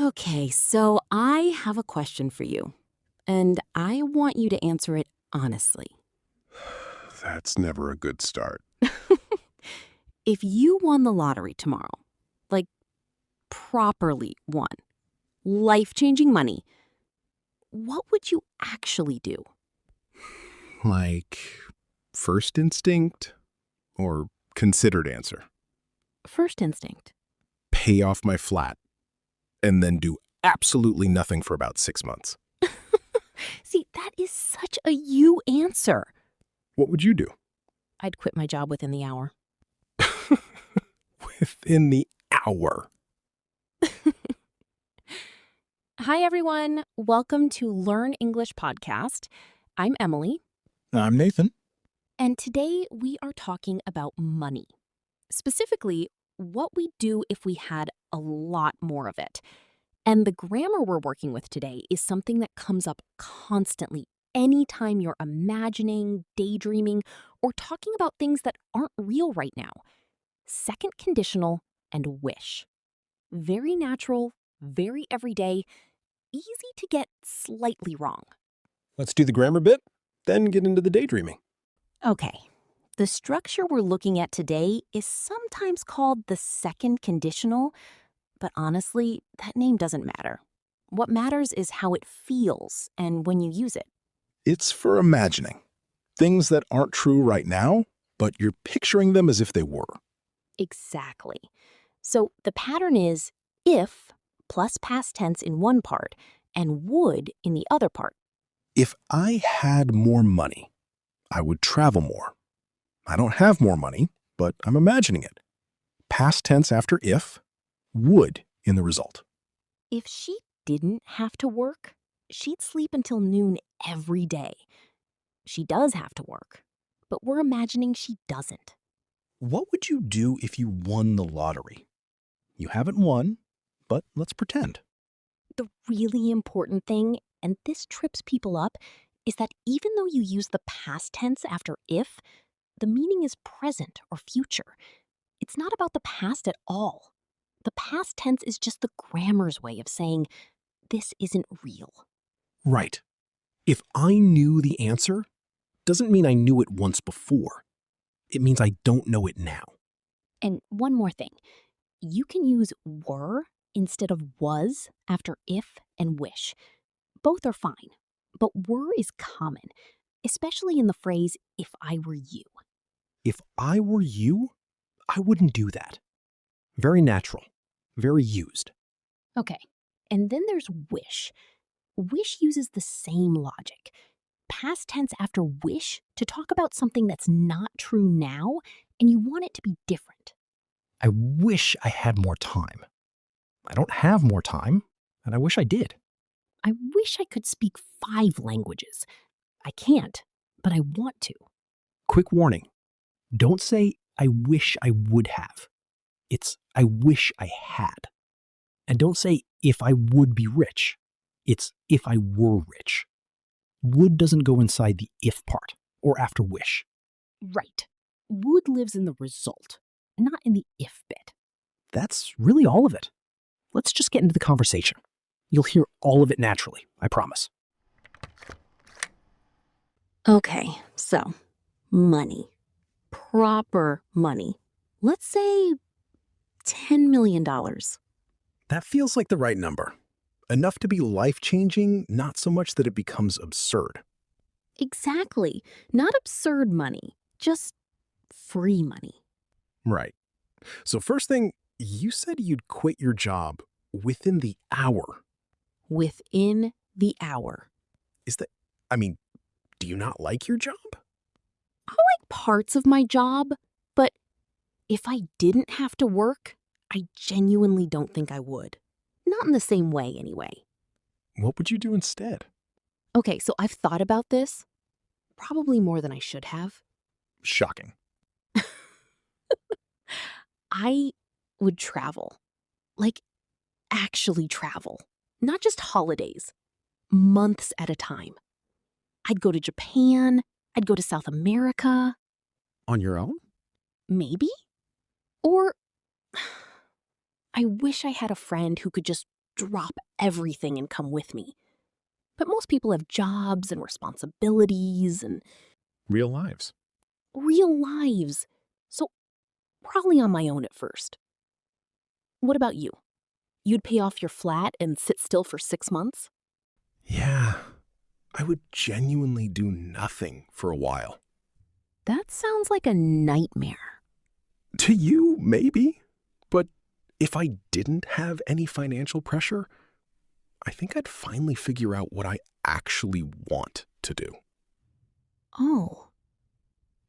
Okay, so I have a question for you, and I want you to answer it honestly. That's never a good start. If you won the lottery tomorrow, like properly won, life-changing money, what would you actually do? Like, first instinct or considered answer? First instinct. Pay off my flat and then do absolutely nothing for about 6 months. See, that is such a you answer. What would you do? I'd quit my job within the hour. Within the hour. Hi, everyone. Welcome to Learn English Podcast. I'm Emily, I'm Nathan. and today we are talking about money. Specifically, what we do if we had a lot more of it. And the grammar we're working with today is something that comes up constantly anytime you're imagining, daydreaming, or talking about things that aren't real right now. Second conditional and wish. Very natural, very everyday, easy to get slightly wrong. Let's do the grammar bit, then get into the daydreaming. Okay, the structure we're looking at today is sometimes called the second conditional, but honestly, that name doesn't matter. What matters is how it feels and when you use it. It's for imagining. Things that aren't true right now, but you're picturing them as if they were. Exactly. So the pattern is if plus past tense in one part and would in the other part. If I had more money, I would travel more. I don't have more money, but I'm imagining it. Past tense after if, would in the result. If she didn't have to work, she'd sleep until noon every day. She does have to work, but we're imagining she doesn't. What would you do if you won the lottery? You haven't won, but let's pretend. The really important thing, and this trips people up, is that even though you use the past tense after if, the meaning is present or future. It's not about the past at all. The past tense is just the grammar's way of saying, this isn't real. Right. If I knew the answer, doesn't mean I knew it once before. It means I don't know it now. And one more thing, you can use were instead of was after if and wish. Both are fine, but were is common, especially in the phrase, if I were you. If I were you, I wouldn't do that. Very natural. Very used. Okay, and then there's wish. Wish uses the same logic. Past tense after wish to talk about something that's not true now and you want it to be different. I wish I had more time. I don't have more time, and I wish I did. I wish I could speak 5 languages. I can't, but I want to. Quick warning. Don't say, I wish I would have. It's, I wish I had. And don't say, if I would be rich. It's, if I were rich. Would doesn't go inside the if part, or after wish. Right. Would lives in the result, not in the if bit. That's really all of it. Let's just get into the conversation. You'll hear all of it naturally, I promise. Okay, so money. Proper money. Let's say $10 million. That feels like the right number. Enough to be life-changing, not so much that it becomes absurd. Exactly. Not absurd money, just free money. Right. So first thing, you said you'd quit your job within the hour. Within the hour. Is that, I mean, do you not like your job? I like parts of my job, but if I didn't have to work, I genuinely don't think I would. Not in the same way, anyway. What would you do instead? Okay, so I've thought about this, probably more than I should have. Shocking. I would travel. Like, actually travel. Not just holidays. Months at a time. I'd go to Japan. I'd go to South America. On your own? Maybe? Or I wish I had a friend who could just drop everything and come with me. But most people have jobs and responsibilities and Real lives. real lives. So, probably on my own at first. What about you? You'd pay off your flat and sit still for 6 months? Yeah, I would genuinely do nothing for a while. That sounds like a nightmare. To you, maybe. But if I didn't have any financial pressure, I think I'd finally figure out what I actually want to do. Oh,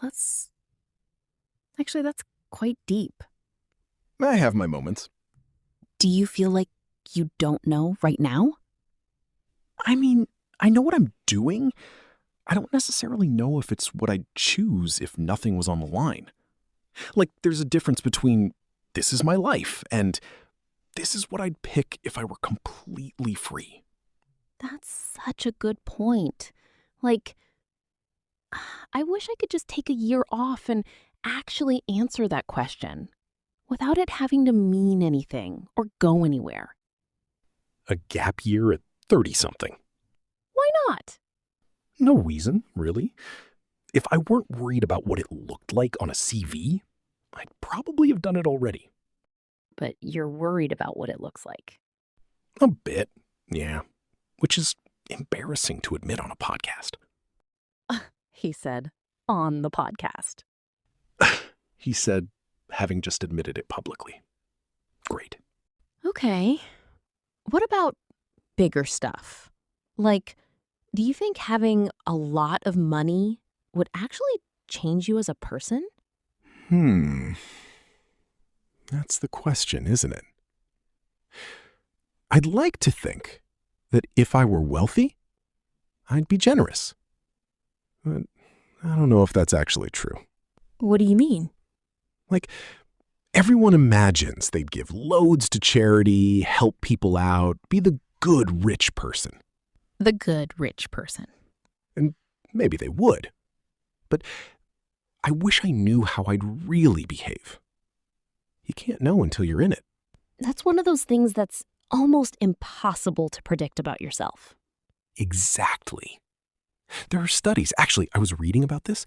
that's that's quite deep. I have my moments. Do you feel like you don't know right now? I mean, I know what I'm doing. I don't necessarily know if it's what I'd choose if nothing was on the line. Like, there's a difference between this is my life and this is what I'd pick if I were completely free. That's such a good point. Like, I wish I could just take a year off and actually answer that question without it having to mean anything or go anywhere. A gap year at 30-something. Why not? No reason, really. If I weren't worried about what it looked like on a CV, I'd probably have done it already. But you're worried about what it looks like. A bit, yeah. Which is embarrassing to admit on a podcast. He said on the podcast. He said, having just admitted it publicly. Great. Okay. What about bigger stuff? Like, do you think having a lot of money would actually change you as a person? That's the question, isn't it? I'd like to think that if I were wealthy, I'd be generous. But I don't know if that's actually true. What do you mean? Like, everyone imagines they'd give loads to charity, help people out, be the good rich person. The good rich person. And maybe they would. But I wish I knew how I'd really behave. You can't know until you're in it. That's one of those things that's almost impossible to predict about yourself. Exactly. There are studies, actually, I was reading about this,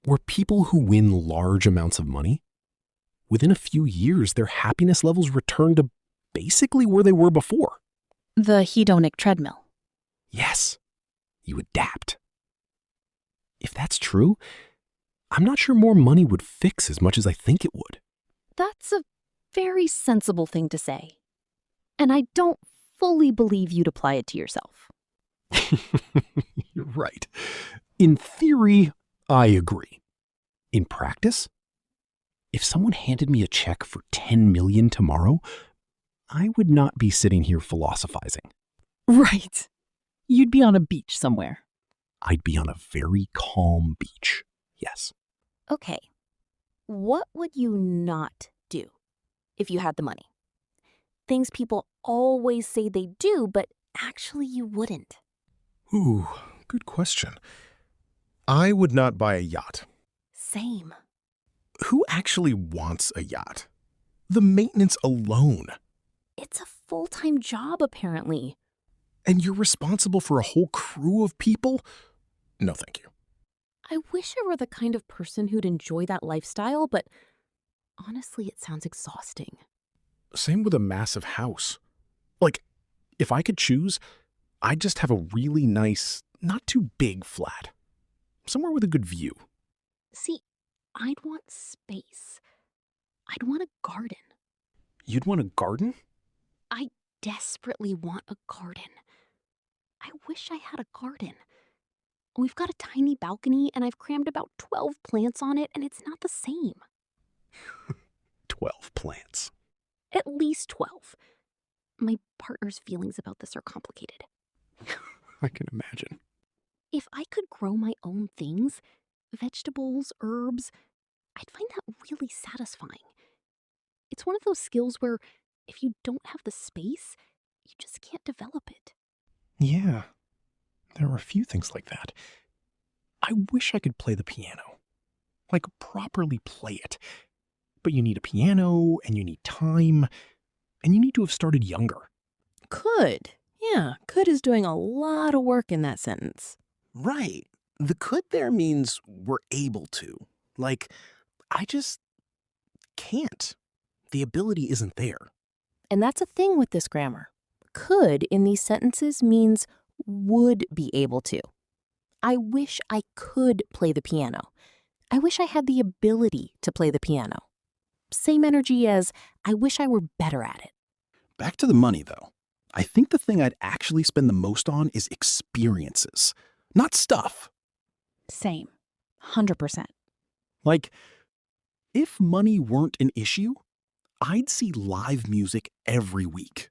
where people who win large amounts of money, within a few years, their happiness levels return to basically where they were before. The hedonic treadmill. Yes, you adapt. If that's true, I'm not sure more money would fix as much as I think it would. That's a very sensible thing to say. And I don't fully believe you'd apply it to yourself. You're right. In theory, I agree. In practice, if someone handed me a check for $10 million tomorrow, I would not be sitting here philosophizing. Right. You'd be on a beach somewhere. I'd be on a very calm beach. Yes. Okay. What would you not do if you had the money? Things people always say they do, but actually you wouldn't. Ooh, good question. I would not buy a yacht. Same. Who actually wants a yacht? The maintenance alone. It's a full-time job, apparently. And you're responsible for a whole crew of people? No, thank you. I wish I were the kind of person who'd enjoy that lifestyle, but honestly, it sounds exhausting. Same with a massive house. Like, if I could choose, I'd just have a really nice, not too big flat. Somewhere with a good view. See, I'd want space. I'd want a garden. You'd want a garden? I desperately want a garden. I wish I had a garden. We've got a tiny balcony, and I've crammed about 12 plants on it, and it's not the same. 12 plants. At least 12. My partner's feelings about this are complicated. I can imagine. If I could grow my own things, vegetables, herbs, I'd find that really satisfying. It's one of those skills where if you don't have the space, you just can't develop it. Yeah, there are a few things like that. I wish I could play the piano. Like, properly play it. But you need a piano, and you need time. And you need to have started younger. Could. Yeah, could is doing a lot of work in that sentence. Right. The could there means we're able to. Like, I just can't. The ability isn't there. And that's a thing with this grammar. Could in these sentences means would be able to. I wish I could play the piano. I wish I had the ability to play the piano. Same energy as I wish I were better at it. Back to the money, though. I think the thing I'd actually spend the most on is experiences, not stuff. Same. 100%. Like, if money weren't an issue, I'd see live music every week.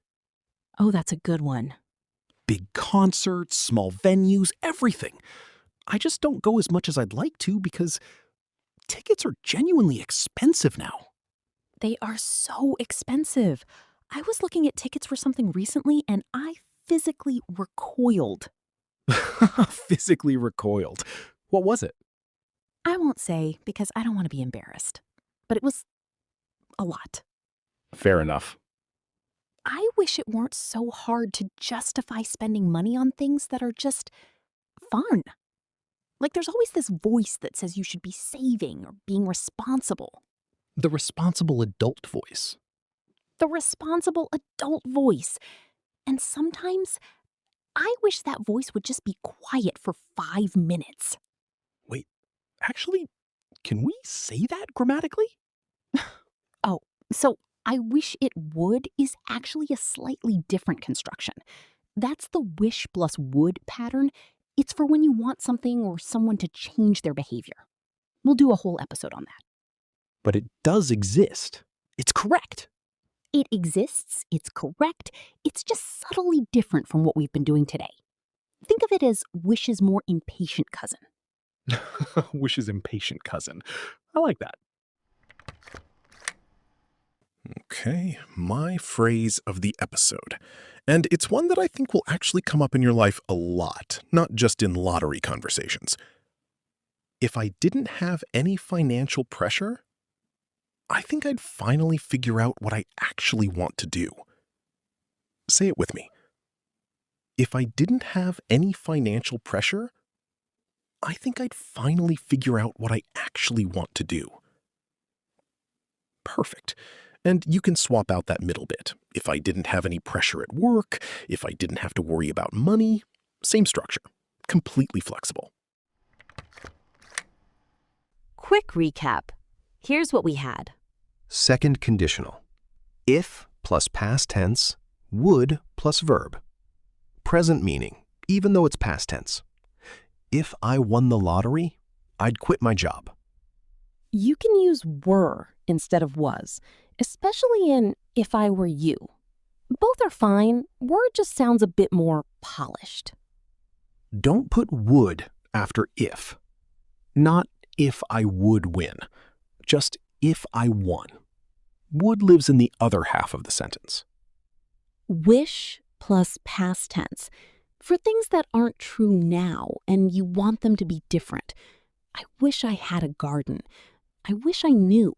Oh, that's a good one. Big concerts, small venues, everything. I just don't go as much as I'd like to because tickets are genuinely expensive now. They are so expensive. I was looking at tickets for something recently and I physically recoiled. Physically recoiled. What was it? I won't say because I don't want to be embarrassed, but it was a lot. Fair enough. I wish it weren't so hard to justify spending money on things that are just fun. Like there's always this voice that says you should be saving or being responsible. The responsible adult voice. The responsible adult voice. And sometimes I wish that voice would just be quiet for 5 minutes. Wait, actually, can we say that grammatically? Oh, so I wish it would is actually a slightly different construction. That's the wish plus would pattern. It's for when you want something or someone to change their behavior. We'll do a whole episode on that. But it does exist. It's correct. It exists, it's correct, it's just subtly different from what we've been doing today. Think of it as wish's more impatient cousin. Wish's impatient cousin. I like that. Okay, my phrase of the episode. And it's one that I think will actually come up in your life a lot, not just in lottery conversations. If I didn't have any financial pressure, I think I'd finally figure out what I actually want to do. Say it with me. If I didn't have any financial pressure, I think I'd finally figure out what I actually want to do. Perfect. And you can swap out that middle bit. If I didn't have any pressure at work, if I didn't have to worry about money, same structure. Completely flexible. Quick recap. Here's what we had. Second conditional. If plus past tense, would plus verb. Present meaning, even though it's past tense. If I won the lottery, I'd quit my job. You can use were instead of was, especially in if I were you. Both are fine. Were just sounds a bit more polished. Don't put would after if. Not if I would win. Just if I won. Would lives in the other half of the sentence. Wish plus past tense. For things that aren't true now and you want them to be different. I wish I had a garden. I wish I knew.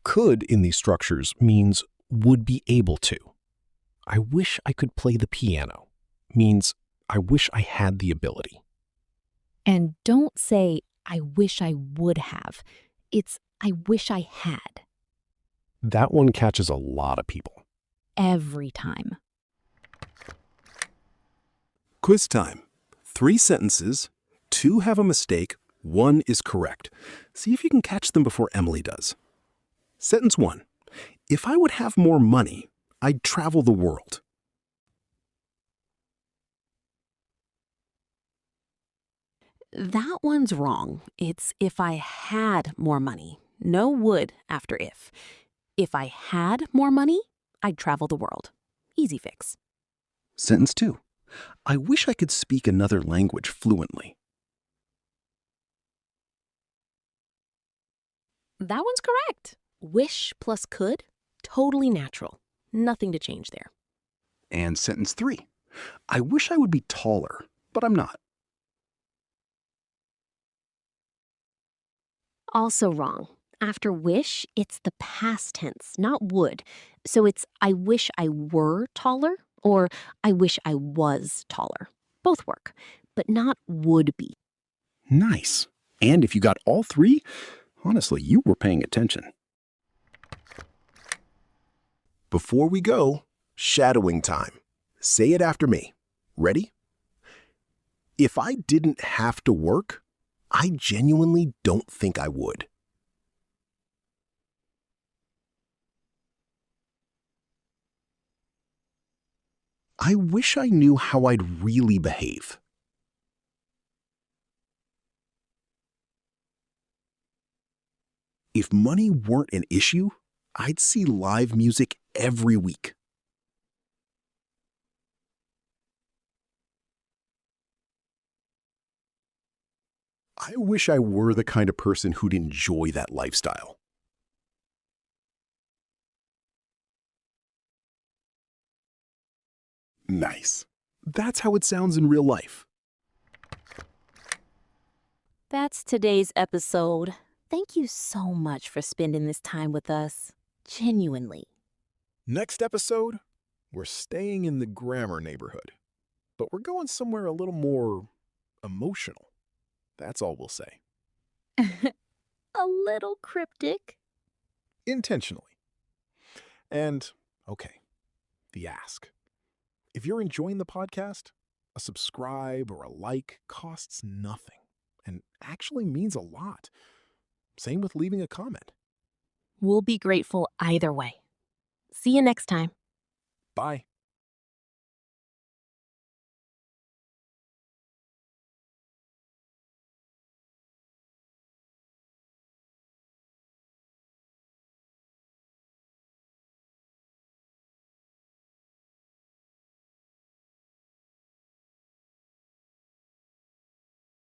Could in these structures means would be able to. I wish I could play the piano means I wish I had the ability. And don't say, I wish I would have. It's, I wish I had. That one catches a lot of people. Every time. Quiz time. 3 sentences, 2 have a mistake, 1 is correct. See if you can catch them before Emily does. Sentence 1. If I would have more money, I'd travel the world. That one's wrong. It's if I had more money. No would after if. If I had more money, I'd travel the world. Easy fix. Sentence 2. I wish I could speak another language fluently. That one's correct. Wish plus could, totally natural. Nothing to change there. And sentence 3. I wish I would be taller, but I'm not. Also wrong. After wish, it's the past tense, not would. So it's I wish I were taller or I wish I was taller. Both work, but not would be. Nice. And if you got all three, honestly, you were paying attention. Before we go, shadowing time. Say it after me. Ready? If I didn't have to work, I genuinely don't think I would. I wish I knew how I'd really behave. If money weren't an issue, I'd see live music every week. I wish I were the kind of person who'd enjoy that lifestyle. Nice. That's how it sounds in real life. That's today's episode. Thank you so much for spending this time with us. Genuinely. Next episode, we're staying in the grammar neighborhood, but we're going somewhere a little more emotional. That's all we'll say. A little cryptic. Intentionally. And, okay, the ask. If you're enjoying the podcast, a subscribe or a like costs nothing and actually means a lot. Same with leaving a comment. We'll be grateful either way. See you next time. Bye.